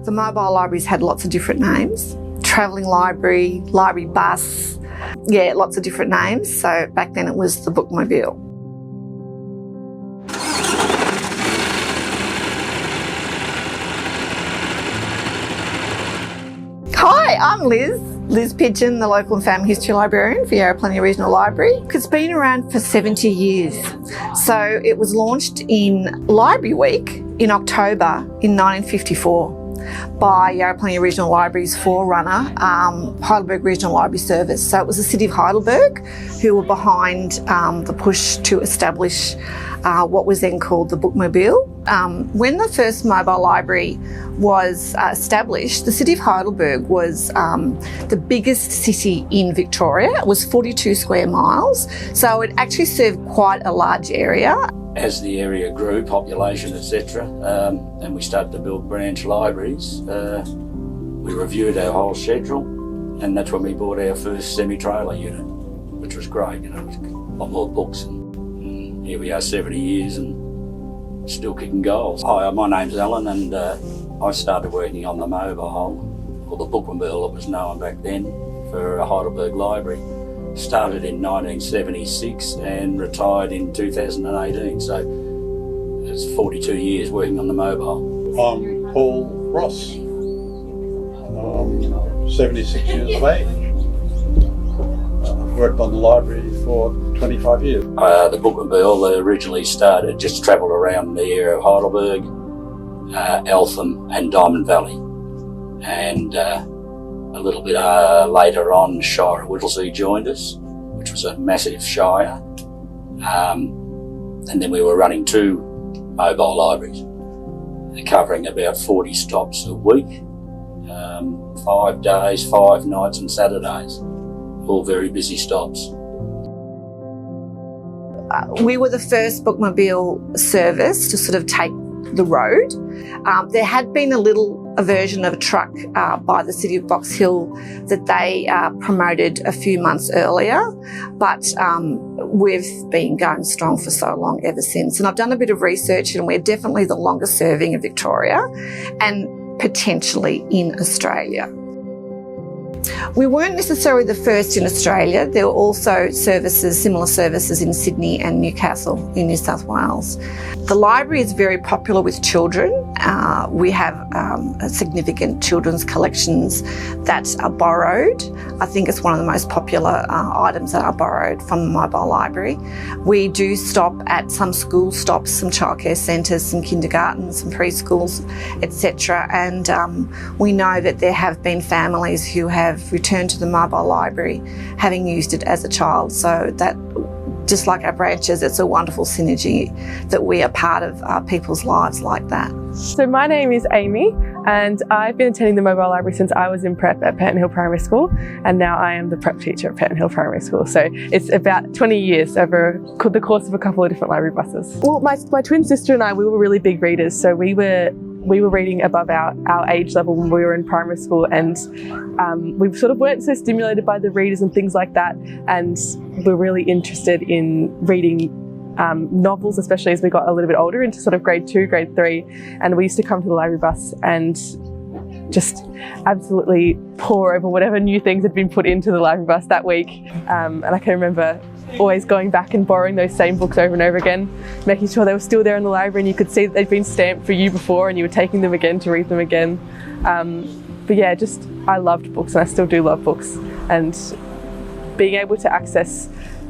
The mobile libraries had lots of different names. Travelling library, library bus, yeah, lots of different names. So back then it was the bookmobile. Hi, I'm Liz Pigeon, the local and family history librarian for Yarra Regional Library. It's been around for 70 years. So it was launched in Library Week in October in 1954 by Yarra Regional Library's forerunner, Heidelberg Regional Library Service. So it was the City of Heidelberg who were behind the push to establish what was then called the bookmobile. When the first mobile library was established, the City of Heidelberg was the biggest city in Victoria. It was 42 square miles, so it actually served quite a large area. As the area grew, population, etc., and we started to build branch libraries, we reviewed our whole schedule, and that's when we bought our first semi-trailer unit, which was great. You know, a lot more books, and here we are 70 years and still kicking goals. Hi, my name's Alan, and I started working on the mobile, or the bookmobile it was known back then, for Heidelberg Library. Started in 1976 and retired in 2018, so it's 42 years working on the mobile. I'm Paul Ross, 76 years of age. I've worked on the library for 25 years. The bookmobile originally started, just travelled around the area of Heidelberg, Eltham and Diamond Valley, and a little bit later on, Shire of Whittlesea joined us, which was a massive shire. And then we were running 2 mobile libraries, covering about 40 stops a week, 5 days, 5 nights and Saturdays, all very busy stops. We were the first bookmobile service to sort of take the road. There had been a version of a truck by the City of Box Hill that they promoted a few months earlier, but we've been going strong for so long ever since. And I've done a bit of research, and we're definitely the longest serving in Victoria and potentially in Australia. We weren't necessarily the first in Australia. There were also similar services in Sydney and Newcastle in New South Wales. The library is very popular with children. We have significant children's collections that are borrowed. I think it's one of the most popular items that are borrowed from the mobile library. We do stop at some school stops, some childcare centres, some kindergartens, some preschools, etc. And we know that there have been families who have returned to the mobile library having used it as a child. So that, just like our branches, it's a wonderful synergy that we are part of people's lives like that. So my name is Amy, and I've been attending the mobile library since I was in prep at Penton Hill Primary School, and now I am the prep teacher at Penton Hill Primary School. So it's about 20 years over the course of a couple of different library buses. Well, my twin sister and I, we were really big readers, so we were reading above our age level when we were in primary school, and we sort of weren't so stimulated by the readers and things like that, and we're really interested in reading novels, especially as we got a little bit older into sort of grade 2, grade 3, and we used to come to the library bus and just absolutely pore over whatever new things had been put into the library bus that week. And I can remember always going back and borrowing those same books over and over again, making sure they were still there in the library and you could see that they'd been stamped for you before and you were taking them again to read them again. But yeah, I loved books, and I still do love books, and being able to access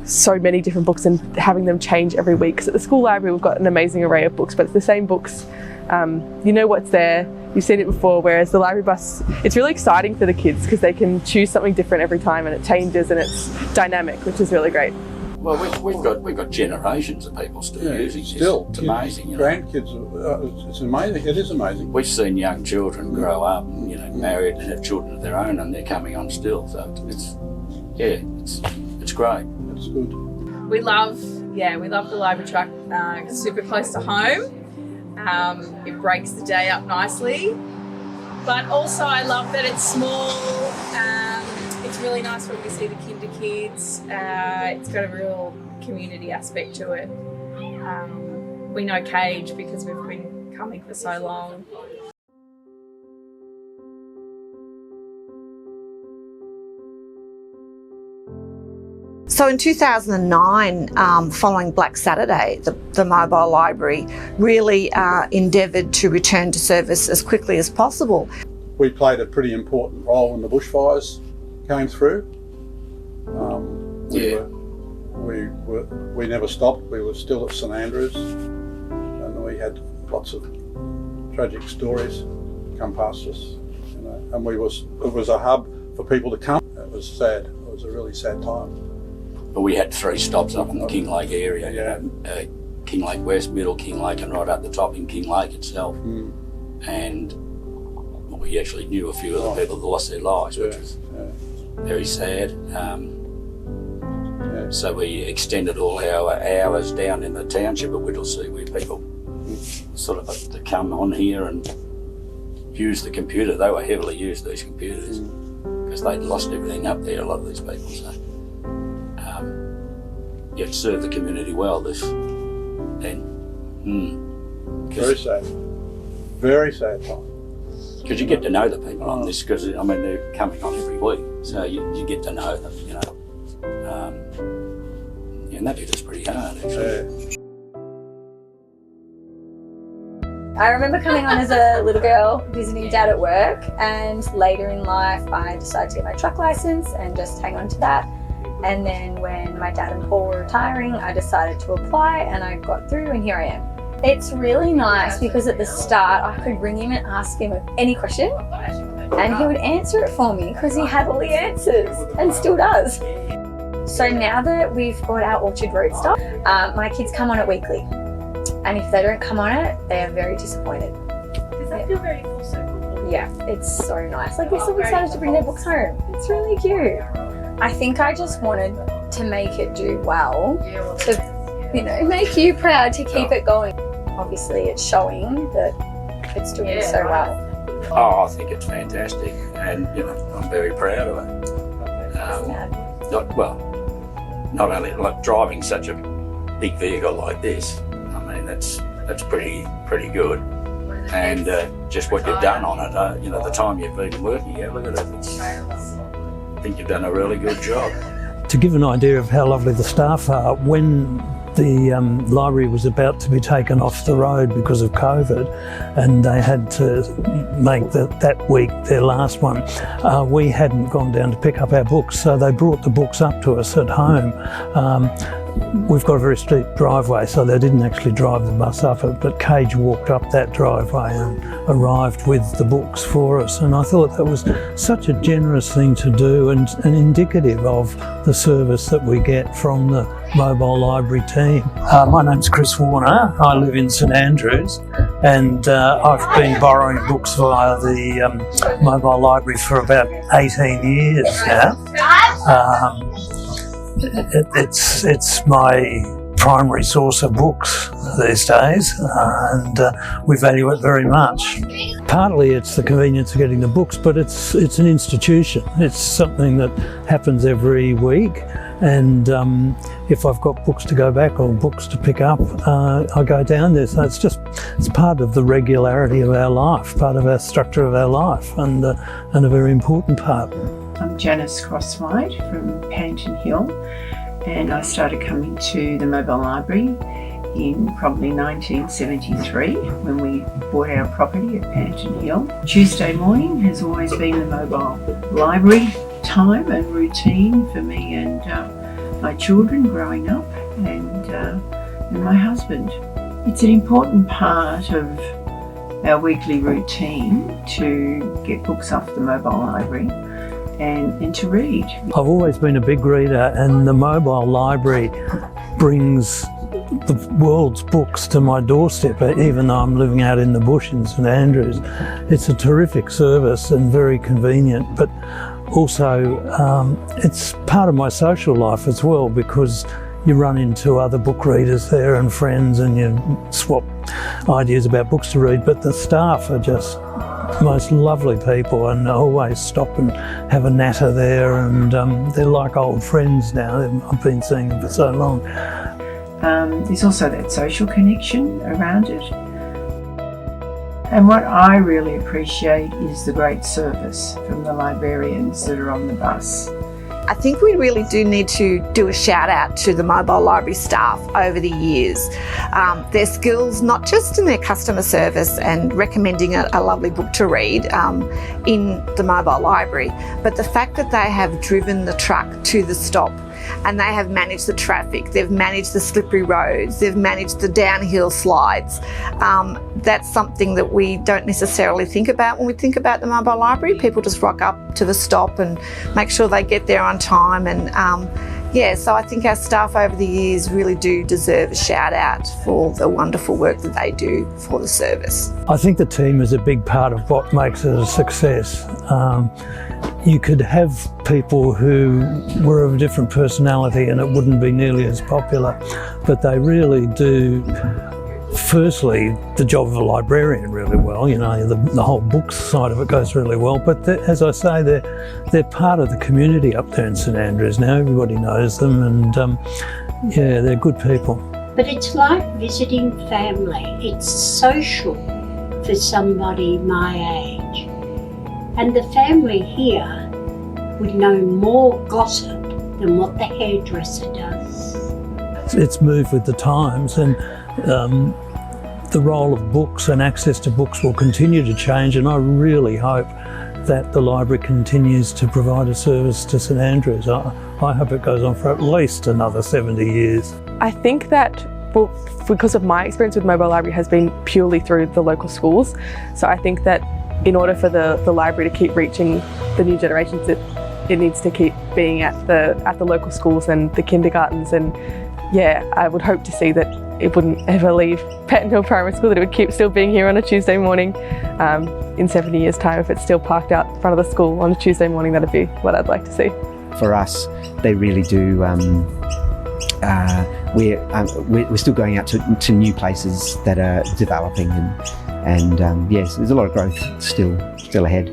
so many different books and having them change every week. Because at the school library we've got an amazing array of books, but it's the same books. You know what's there, you've seen it before, whereas the library bus, it's really exciting for the kids because they can choose something different every time, and it changes and it's dynamic, which is really great. Well, we've got generations of people still using this. It's amazing. You know? Grandkids, it's amazing. It is amazing. We've seen young children grow up, married and have children of their own, and they're coming on still. So it's great. It's good. We love the library truck. It's super close to home. It breaks the day up nicely, but also I love that it's small. It's really nice when we see the kinder kids. It's got a real community aspect to it. We know Cage because we've been coming for so long. So in 2009, following Black Saturday, the mobile library really endeavoured to return to service as quickly as possible. We played a pretty important role when the bushfires came through. We never stopped. We were still at St Andrews, and we had lots of tragic stories come past us. You know, and it was a hub for people to come. It was sad. It was a really sad time. But we had 3 stops up in the King Lake area. Yeah. You know, King Lake West, Middle King Lake, and right up the top in King Lake itself. And we actually knew a few of the people that lost their lives, which was very sad. So we extended all our hours down in the township at Whittlesea, where people sort of to come on here and use the computer. They were heavily used, these computers, because they'd lost everything up there, a lot of these people. So it served the community well then. Very sad. Very sad time. Because you get to know the people on this, because I mean they're coming on every week, so you get to know them, you know. And that bit is pretty hard, actually. I remember coming on as a little girl, visiting Dad at work, and later in life I decided to get my truck licence and just hang on to that. And then when my dad and Paul were retiring, I decided to apply and I got through, and here I am. It's really nice because at the start I could ring him and ask him any question and he would answer it for me because he had all the answers and still does. So now that we've got our Orchard Road stuff, my kids come on it weekly, and if they don't come on it, they are very disappointed. Does that feel very full circle? Yeah, it's so nice. Like, they're so excited to bring their books home. It's really cute. I think I just wanted to make it do well, to, you know, make you proud to keep it going. Obviously, it's showing that it's doing so well. Oh, I think it's fantastic, and you know, I'm very proud of it. Not only like driving such a big vehicle like this. I mean, that's pretty good. And just what you've done on it, you know, the time you've been working here, look at it. I think you've done a really good job. To give an idea of how lovely the staff are, when the library was about to be taken off the road because of COVID, and they had to make that week their last one, we hadn't gone down to pick up our books, so they brought the books up to us at home. We've got a very steep driveway, so they didn't actually drive the bus up it, but Cage walked up that driveway and arrived with the books for us. And I thought that was such a generous thing to do, and indicative of the service that we get from the mobile library team. My name's Chris Warner. I live in St Andrews, and I've been borrowing books via the mobile library for about 18 years now. It's my primary source of books these days, and we value it very much. Partly it's the convenience of getting the books, but it's an institution. It's something that happens every week, and if I've got books to go back or books to pick up, I go down there. So it's part of the regularity of our life, part of our structure of our life, and a very important part. I'm Janice Crosswhite from Panton Hill, and I started coming to the mobile library in probably 1973 when we bought our property at Panton Hill. Tuesday morning has always been the mobile library time and routine for me and my children growing up, and my husband. It's an important part of our weekly routine to get books off the mobile library and to read. I've always been a big reader, and the mobile library brings the world's books to my doorstep, even though I'm living out in the bush in St Andrews. It's a terrific service and very convenient, but also it's part of my social life as well, because you run into other book readers there and friends, and you swap ideas about books to read, but the staff are just most lovely people and always stop and have a natter there, and they're like old friends now. I've been seeing them for so long. There's also that social connection around it. And what I really appreciate is the great service from the librarians that are on the bus. I think we really do need to do a shout out to the mobile library staff over the years. Their skills, not just in their customer service and recommending a lovely book to read in the mobile library, but the fact that they have driven the truck to the stop and they have managed the traffic, they've managed the slippery roads, they've managed the downhill slides. That's something that we don't necessarily think about when we think about the mobile library. People just rock up to the stop and make sure they get there on time. And so I think our staff over the years really do deserve a shout out for the wonderful work that they do for the service. I think the team is a big part of what makes it a success. You could have people who were of a different personality and it wouldn't be nearly as popular, but they really do, firstly, the job of a librarian really well. You know, the whole books side of it goes really well, but as I say, they're part of the community up there in St Andrews now. Everybody knows them, and they're good people. But it's like visiting family. It's social for somebody my age. And the family here would know more gossip than what the hairdresser does. It's moved with the times, and the role of books and access to books will continue to change, and I really hope that the library continues to provide a service to St Andrews. I hope it goes on for at least another 70 years. I think that, well, because of my experience with mobile library has been purely through the local schools, so I think that in order for the library to keep reaching the new generations, it needs to keep being at the local schools and the kindergartens, and I would hope to see that it wouldn't ever leave Petton Hill Primary School, that it would keep still being here on a Tuesday morning in 70 years' time. If it's still parked out in front of the school on a Tuesday morning, that'd be what I'd like to see. For us, they really do. We're still going out to new places that are developing, and yes, there's a lot of growth still ahead.